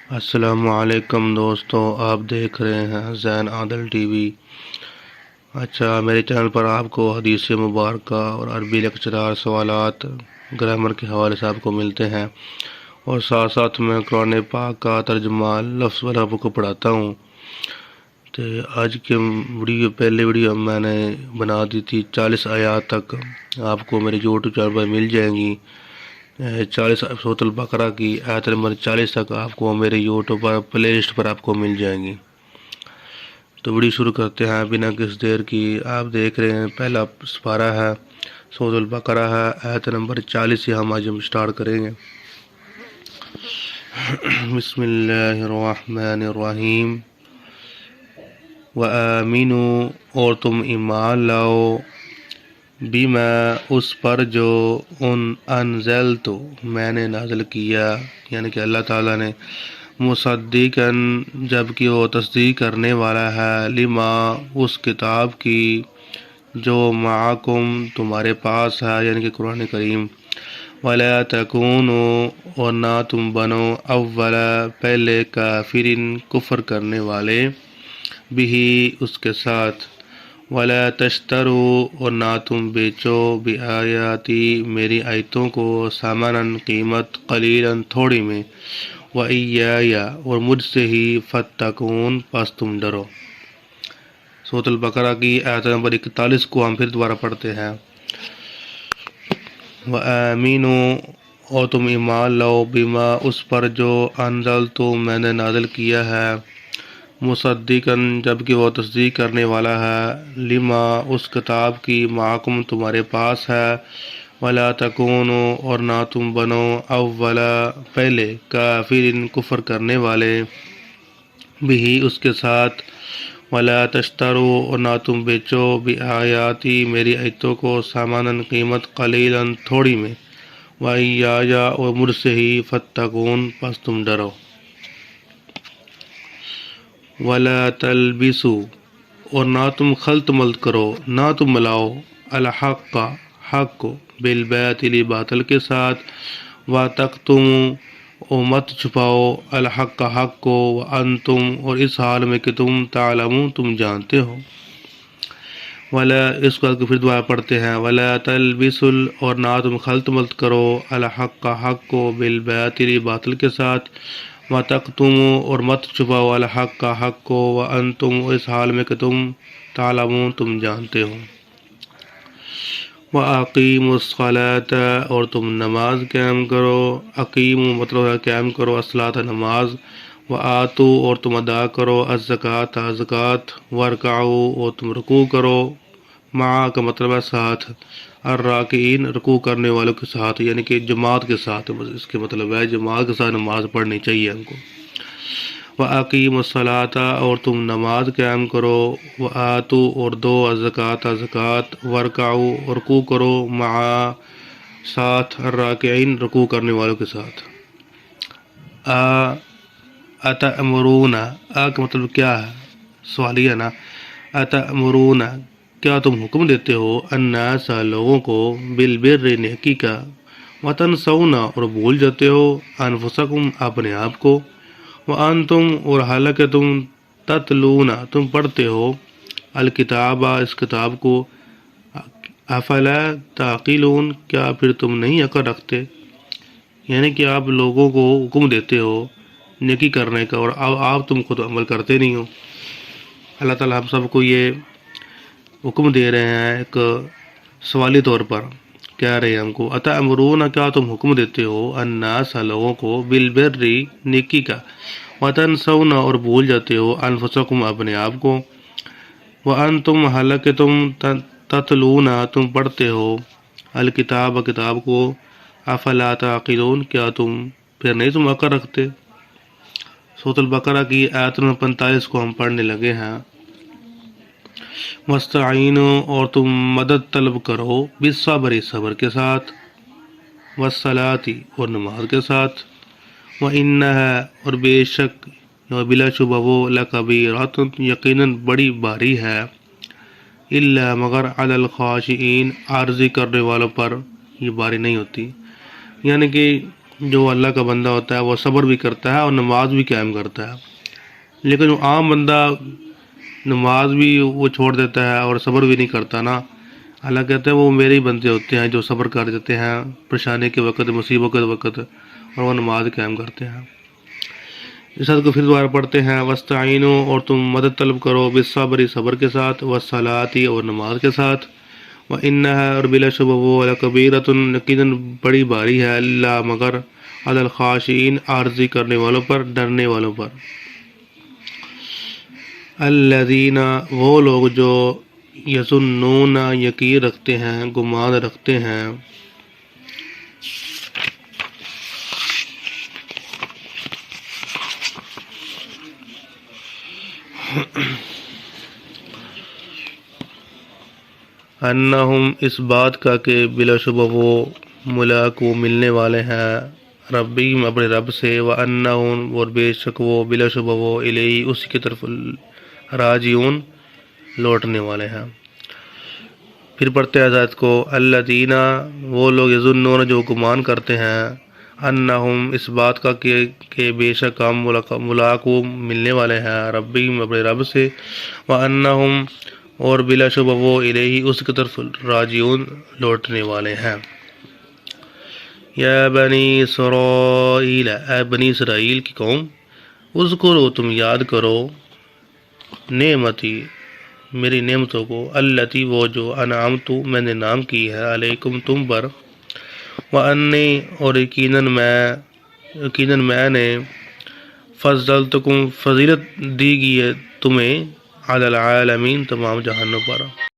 السلام علیکم دوستو، آپ دیکھ رہے ہیں زین عادل ٹی وی۔ اچھا، میرے چینل پر آپ کو حدیث مبارکہ اور عربی لیکچرار سوالات گرامر کے حوالے سے آپ کو ملتے ہیں، اور ساتھ ساتھ میں قرآن پاک کا ترجمہ لفظ پر آپ کو پڑھاتا ہوں۔ تو آج کے پہلے ویڈیو میں نے بنا دی تھی 40 آیات تک، آپ کو میرے یوٹیوب چینل پر مل جائیں گی۔ 40 سورۃ البقرہ کی آیت نمبر 40 تک آپ کو میرے یوٹیوب پر پلے لسٹ پر آپ کو مل جائیں گی۔ تو ویڈیو شروع کرتے ہیں بنا کسی دیر کی۔ آپ دیکھ رہے ہیں پہلا سپارہ ہے، سورۃ البقرہ ہے، آیت نمبر 40 سے ہم آج سٹارٹ کریں گے۔ بسم اللہ الرحمن الرحیم۔ وَآمِنُوا، اور تم ایمان لاؤ، بما، اس پر جو انزلت، میں نے نازل کیا، یعنی کہ اللہ تعالیٰ نے، مصدقاً، جبکہ وہ تصدیق کرنے والا ہے، لما، اس کتاب کی، جو معکم، تمہارے پاس ہے، یعنی کہ قرآن کریم۔ وَلَا تَكُونُوا، اور نہ تم بنو، اول، پہلے، کافرین، کفر کرنے والے، بہ، اس کے ساتھ۔ وَلَا تَشْتَرُوا، اور نہ تم بیچو، بِآیاتِی، میری آیتوں کو، ثمناً، قیمت، قلیلاً، تھوڑی میں، وَإِيَّایَ، اور مجھ سے ہی، فَاتَّقُون، پس تم ڈرو۔ سورۃ البقرہ کی آیت نمبر 41 کو ہم پھر دوبارہ پڑھتے ہیں۔ وَآمِنُوا، اور تم ایمان لاؤ، بما، اس پر جو انزلت، میں نے نازل کیا ہے، مصدقاً، جبکہ وہ تصدیق کرنے والا ہے، لما، اس کتاب کی، معکم، تمہارے پاس ہے۔ وَلَا تَكُونُوا، اور نہ تم بنو، اول، پہلے، کافرین، کفر کرنے والے، بہ، اس کے ساتھ۔ وَلَا تَشْتَرُوا، اور نہ تم بیچو، بِآیاتِی، میری آیتوں کو، ثمناً، قیمت، قلیلاً، تھوڑی میں، وَإِيَّایَ، اور مجھ سے ہی، فَاتَّقُون، پس تم ڈرو۔ وَلَا تَلْبِسُوا، اور نہ تم خلط ملط کرو، نہ تم ملاؤ، الحق، حق کو، بالباطل، باطل کے ساتھ، وَتَکْتُمُوا، اور مت چھپاؤ، الحق، حق کو، وَأَنْتُمْ، اور اس حال میں کہ تم، تعلمون، تم جانتے ہو۔ ولا، اس کو پھر دوبارہ پڑھتے ہیں۔ وَلَا تَلْبِسُوا، اور نہ تم خلط ملط کرو، الحق، حق کو، بالباطل، باطل کے ساتھ، وَتَکْتُمُوا، اور مت چھپاؤ، الحق، حق کو، وَأَنْتُمْ، اس حال میں کہ تم، تعلمون، تم جانتے ہو۔ وَأَقِیمُوا الصَّلَاةَ، اور تم نماز قائم کرو، اقیموا مطلب ہے قائم کرو، الصلاۃ، نماز، وَآتُوا، اور تم ادا کرو، الزکوٰۃ، زکوٰۃ، وَارْکَعُوا، اور تم رکوع کرو، مع کا مطلب ہے ساتھ، الراکعین، رکوع کرنے والوں کے ساتھ، یعنی کہ جماعت کے ساتھ، اس کے مطلب ہے جماعت کے ساتھ نماز پڑھنی چاہیے ہم کو۔ وَأَقِیمُوا الصَّلَاةَ، اور تم نماز قائم کرو، وَآتُوا، اور دو، الزکوٰۃ، زکوٰۃ، وَارْکَعُوا، اور رکوع کرو، مع، ساتھ، الراکعین، رکوع کرنے والوں کے ساتھ۔ اتأمرون، کا مطلب کیا ہے؟ سوالیہ نا۔ اتأمرون، کیا تم حکم دیتے ہو، الناس، لوگوں کو، بالبر، نیکی کا، وتنسون، اور بھول جاتے ہو، انفسکم، اپنے آپ کو، وانتم، اور حالانکہ تم، تتلون، تم پڑھتے ہو، الکتاب، اس کتاب کو، افلا تعقلون، کیا پھر تم نہیں عقل رکھتے؟ یعنی کہ آپ لوگوں کو حکم دیتے ہو نیکی کرنے کا، اور آپ تم خود عمل کرتے نہیں ہو۔ اللہ تعالیٰ ہم سب کو یہ حکم دے رہے ہیں ایک سوالی طور پر، کہہ رہے ہیں ہم کو، اتأمرون، کیا تم حکم دیتے ہو، الناس، لوگوں کو، بالبر، نیکی کا، وتنسون، اور بھول جاتے ہو، انفسکم، اپنے آپ کو، وانتم، حالانکہ تم، تتلون، تم پڑھتے ہو، الکتاب، کتاب کو، افلا تعقلون، کیا تم پھر نہیں تم عقل رکھتے؟ سورۃ البقرہ کی آیت نمبر 45 کو ہم پڑھنے لگے ہیں۔ وَاسْتَعِینُوا، اور تم مدد طلب کرو، بالصبر، صبر کے ساتھ، وَالصَّلَاةِ، اور نماز کے ساتھ، وَإِنَّهَا، اور بے شک، بلا شبہ وہ، لَکَبِیرَۃٌ، یقیناً بڑی بھاری ہے، الا، مگر، علی الخاشعین، عارضی کرنے والوں پر یہ باری نہیں ہوتی، یعنی کہ جو اللہ کا بندہ ہوتا ہے وہ صبر بھی کرتا ہے اور نماز بھی قائم کرتا ہے، لیکن جو عام بندہ نماز بھی وہ چھوڑ دیتا ہے اور صبر بھی نہیں کرتا نا، اللہ کہتے ہیں وہ میرے ہی بندے ہوتے ہیں جو صبر کر دیتے ہیں پریشانی کے وقت، مصیبت کے وقت، اور وہ نماز قائم کرتے ہیں۔ اس حد کو پھر دوبارہ پڑھتے ہیں، وَاسْتَعِینُوا، اور تم مدد طلب کرو، بِالصَّبْرِ، صبر کے ساتھ، وَالصَّلَاةِ، اور نماز کے ساتھ، وَإِنَّهَا، اور بلا شبہ وہ، لَكَبِیرَةٌ، یقیناً بڑی بھاری ہے، اللہ مگر، علی الخاشعین، عارضی کرنے والوں پر، ڈرنے والوں پر، الذین، وہ لوگ جو، یظنون، یقین رکھتے ہیں، گمان رکھتے ہیں، انہم، اس بات کا کہ بلا شبہ وہ، ملاقو، ملنے والے ہیں، ربیم، اپنے رب سے، وانہم، اور بے شک وہ، بلا شبہ وہ، الیہ، اسی کی طرف، راجعون، لوٹنے والے ہیں۔ پھر پڑھتے ہیں آیت کو، الذین، وہ لوگ، یظنون، جو گمان کرتے ہیں، انہم، اس بات کا کہ بے شک ہم، ملاقو، ملنے والے ہیں، ربیم، اپنے رب سے، وانہم، اور بلا شبہ وہ، الیہ، اس کی طرف، راجعون، لوٹنے والے ہیں۔ یا بنی اسرائیل، اے بنی اسرائیل کی قوم، اذکروا، تم یاد کرو، نعمتی، میری نعمتوں کو، التی، وہ جو، انعمت، میں نے نام کی ہے، علیکم، تم پر، وانی، اور یقیناً میں نے، فضلتکم، فضیلت دی گئی ہے تمہیں، علی العالمین، تمام جہانوں پر۔